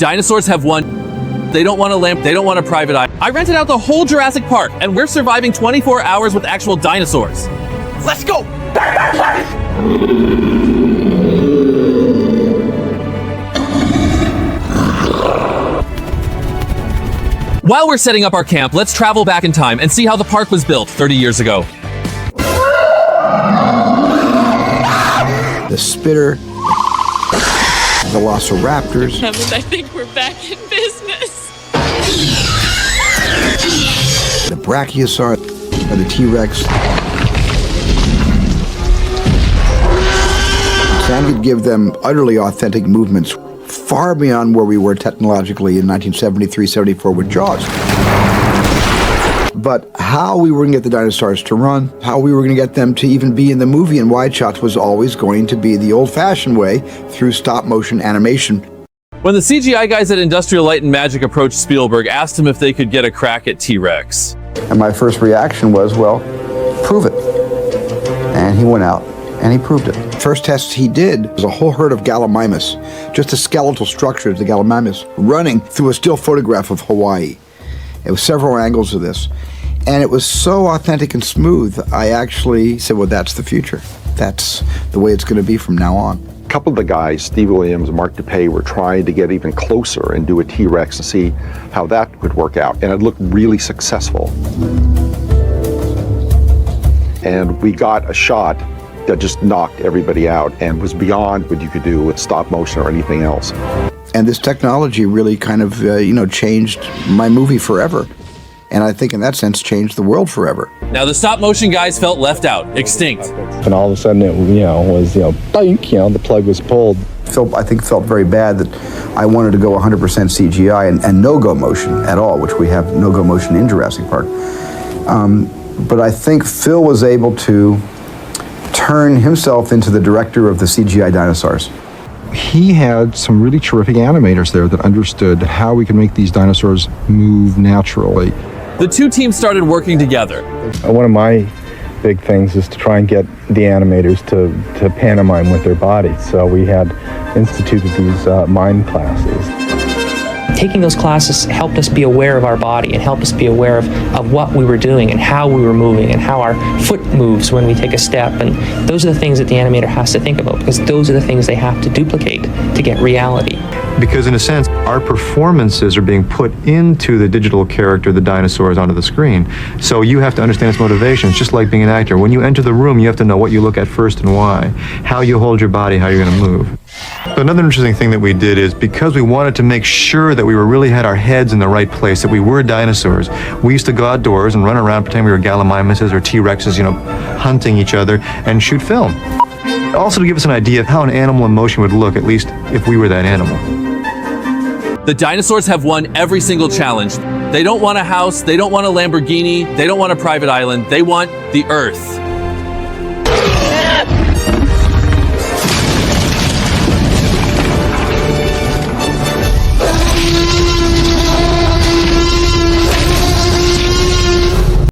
Dinosaurs have won. They don't want a lamp. They don't want a private eye. I rented out the whole Jurassic Park, and we're surviving 24 hours with actual dinosaurs. Let's go! While we're setting up our camp, let's travel back in time and see how the park was built 30 years ago. The spitter, velociraptors. Heavens, I think we're back in business. The brachiosaur, or the T-Rex. And could give them utterly authentic movements, far beyond where we were technologically in 1973-74 with Jaws. But how we were going to get the dinosaurs to run, how we were going to get them to even be in the movie in wide shots was always going to be the old-fashioned way, through stop-motion animation. When the CGI guys at Industrial Light and Magic approached Spielberg, asked him if they could get a crack at T-Rex. And my first reaction was, well, prove it. And he went out and he proved it. First test he did was a whole herd of gallimimus, just the skeletal structure of the gallimimus, running through a still photograph of Hawaii. It was several angles of this. And it was so authentic and smooth, I actually said, well, that's the future. That's the way it's going to be from now on. A couple of the guys, Steve Williams and Mark DePay, were trying to get even closer and do a T-Rex and see how that would work out. And it looked really successful. And we got a shot that just knocked everybody out and was beyond what you could do with stop motion or anything else. And this technology really kind of, changed my movie forever. And I think in that sense changed the world forever. Now the stop motion guys felt left out, extinct. And all of a sudden it, was, blink, the plug was pulled. I think felt very bad that I wanted to go 100% CGI and no-go motion at all, which we have no-go motion in Jurassic Park. But I think Phil was able to turn himself into the director of the CGI dinosaurs. He had some really terrific animators there that understood how we could make these dinosaurs move naturally. The two teams started working together. One of my big things is to try and get the animators to pantomime with their bodies. So we had instituted these mime classes. Taking those classes helped us be aware of our body and helped us be aware of what we were doing and how we were moving and how our foot moves when we take a step. And those are the things that the animator has to think about, because those are the things they have to duplicate to get reality. Because in a sense, our performances are being put into the digital character, the dinosaurs, onto the screen. So you have to understand its motivations, just like being an actor. When you enter the room, you have to know what you look at first and why, how you hold your body, how you're going to move. So another interesting thing that we did is, because we wanted to make sure that we really had our heads in the right place, that we were dinosaurs, we used to go outdoors and run around pretending we were gallimimuses or T-Rexes, hunting each other and shoot film. Also to give us an idea of how an animal in motion would look, at least if we were that animal. The dinosaurs have won every single challenge. They don't want a house, they don't want a Lamborghini, they don't want a private island, they want the Earth.